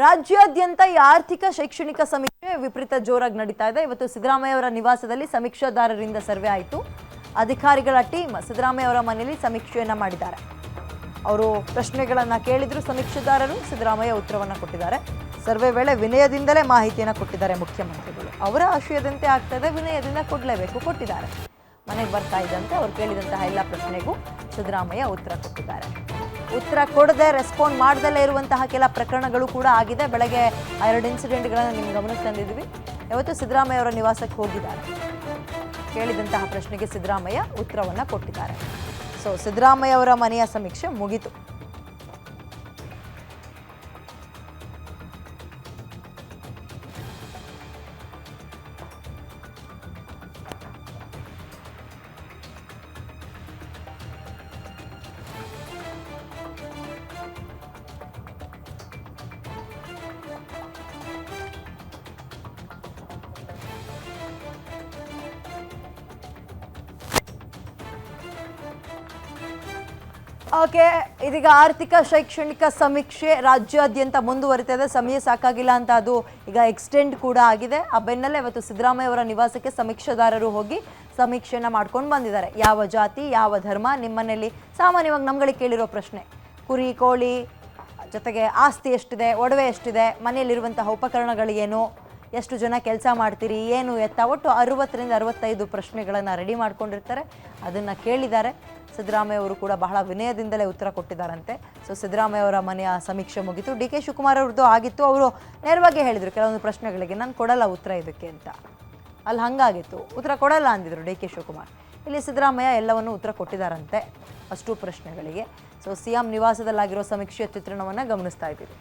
ರಾಜ್ಯಾದ್ಯಂತ ಈ ಆರ್ಥಿಕ ಶೈಕ್ಷಣಿಕ ಸಮೀಕ್ಷೆ ವಿಪರೀತ ಜೋರಾಗಿ ನಡೀತಾ ಇದೆ. ಇವತ್ತು ಸಿದ್ದರಾಮಯ್ಯ ಅವರ ನಿವಾಸದಲ್ಲಿ ಸಮೀಕ್ಷಾದಾರರಿಂದ ಸರ್ವೆ ಆಯಿತು. ಅಧಿಕಾರಿಗಳ ಟೀಮ್ ಸಿದ್ದರಾಮಯ್ಯ ಅವರ ಮನೆಯಲ್ಲಿ ಸಮೀಕ್ಷೆಯನ್ನ ಮಾಡಿದ್ದಾರೆ. ಅವರು ಪ್ರಶ್ನೆಗಳನ್ನ ಕೇಳಿದ್ರು ಸಮೀಕ್ಷೆದಾರರು, ಸಿದ್ದರಾಮಯ್ಯ ಉತ್ತರವನ್ನ ಕೊಟ್ಟಿದ್ದಾರೆ. ಸರ್ವೆ ವೇಳೆ ವಿನಯದಿಂದಲೇ ಮಾಹಿತಿಯನ್ನು ಕೊಟ್ಟಿದ್ದಾರೆ ಮುಖ್ಯಮಂತ್ರಿಗಳು. ಅವರ ಆಶಯದಂತೆ ಆಗ್ತಾ ಇದೆ, ವಿನಯದಿಂದ ಕೊಡಲೇಬೇಕು, ಕೊಟ್ಟಿದ್ದಾರೆ. ಮನೆಗೆ ಬರ್ತಾ ಇದ್ದಂತೆ ಅವ್ರು ಕೇಳಿದಂತಹ ಎಲ್ಲ ಪ್ರಶ್ನೆಗೂ ಸಿದ್ದರಾಮಯ್ಯ ಉತ್ತರ ಕೊಟ್ಟಿದ್ದಾರೆ. ಉತ್ತರ ಕೊಡದೆ ರೆಸ್ಪಾಂಡ್ ಮಾಡದಲ್ಲೇ ಇರುವಂತಹ ಕೆಲ ಪ್ರಕರಣಗಳು ಕೂಡ ಆಗಿದೆ. ಬೆಳಗ್ಗೆ 2 ಇನ್ಸಿಡೆಂಟ್ಗಳನ್ನು ನಿಮ್ಮ ಗಮನಕ್ಕೆ ತಂದಿದ್ವಿ. ಇವತ್ತು ಸಿದ್ದರಾಮಯ್ಯ ಅವರ ನಿವಾಸಕ್ಕೆ ಹೋಗಿದ್ದಾರೆ. ಕೇಳಿದಂತಹ ಪ್ರಶ್ನೆಗೆ ಸಿದ್ದರಾಮಯ್ಯ ಉತ್ತರವನ್ನು ಕೊಟ್ಟಿದ್ದಾರೆ. ಸೊ ಸಿದ್ದರಾಮಯ್ಯ ಅವರ ಮನೆಯ ಸಮೀಕ್ಷೆ ಮುಗಿತು. ಓಕೆ, ಇದೀಗ ಆರ್ಥಿಕ ಶೈಕ್ಷಣಿಕ ಸಮೀಕ್ಷೆ ರಾಜ್ಯಾದ್ಯಂತ ಮುಂದುವರಿತಾ ಸಮಯ ಸಾಕಾಗಿಲ್ಲ ಅಂತ ಅದು ಈಗ ಎಕ್ಸ್ಟೆಂಡ್ ಕೂಡ ಆಗಿದೆ. ಆ ಬೆನ್ನಲ್ಲೇ ಇವತ್ತು ಸಿದ್ದರಾಮಯ್ಯ ಅವರ ನಿವಾಸಕ್ಕೆ ಸಮೀಕ್ಷಾದಾರರು ಹೋಗಿ ಸಮೀಕ್ಷೆಯನ್ನು ಮಾಡ್ಕೊಂಡು ಬಂದಿದ್ದಾರೆ. ಯಾವ ಜಾತಿ, ಯಾವ ಧರ್ಮ, ನಿಮ್ಮನೇಲಿ ಸಾಮಾನ್ಯವಾಗಿ ನಮ್ಗಳಿಗೆ ಕೇಳಿರೋ ಪ್ರಶ್ನೆ, ಕುರಿ ಕೋಳಿ ಜೊತೆಗೆ ಆಸ್ತಿ ಎಷ್ಟಿದೆ, ಒಡವೆ ಎಷ್ಟಿದೆ, ಮನೆಯಲ್ಲಿರುವಂತಹ ಉಪಕರಣಗಳೇನು, ಎಷ್ಟು ಜನ ಕೆಲಸ ಮಾಡ್ತೀರಿ, ಏನು ಎತ್ತ, ಒಟ್ಟು 60ರಿಂದ 65 ಪ್ರಶ್ನೆಗಳನ್ನು ರೆಡಿ ಮಾಡ್ಕೊಂಡಿರ್ತಾರೆ. ಅದನ್ನು ಕೇಳಿದ್ದಾರೆ. ಸಿದ್ದರಾಮಯ್ಯ ಅವರು ಕೂಡ ಬಹಳ ವಿನಯದಿಂದಲೇ ಉತ್ತರ ಕೊಟ್ಟಿದ್ದಾರಂತೆ. ಸೊ ಸಿದ್ದರಾಮಯ್ಯ ಅವರ ಮನೆಯ ಸಮೀಕ್ಷೆ ಮುಗಿತು. ಡಿ ಕೆ ಶಿವಕುಮಾರ್ ಅವ್ರದ್ದು ಆಗಿತ್ತು. ಅವರು ನೇರವಾಗಿ ಹೇಳಿದರು ಕೆಲವೊಂದು ಪ್ರಶ್ನೆಗಳಿಗೆ ನಾನು ಕೊಡಲ್ಲ ಉತ್ತರ ಇದಕ್ಕೆ ಅಂತ. ಅಲ್ಲಿ ಹಾಗಾಗಿತ್ತು, ಉತ್ತರ ಕೊಡಲ್ಲ ಅಂದಿದ್ರು ಡಿ ಕೆ ಶಿವಕುಮಾರ್. ಇಲ್ಲಿ ಸಿದ್ದರಾಮಯ್ಯ ಎಲ್ಲವನ್ನೂ ಉತ್ತರ ಕೊಟ್ಟಿದ್ದಾರಂತೆ ಅಷ್ಟು ಪ್ರಶ್ನೆಗಳಿಗೆ. ಸೊ ಸಿಎಂ ನಿವಾಸದಲ್ಲಾಗಿರೋ ಸಮೀಕ್ಷೆಯ ಚಿತ್ರಣವನ್ನು ಗಮನಿಸ್ತಾ ಇದ್ದೀವಿ.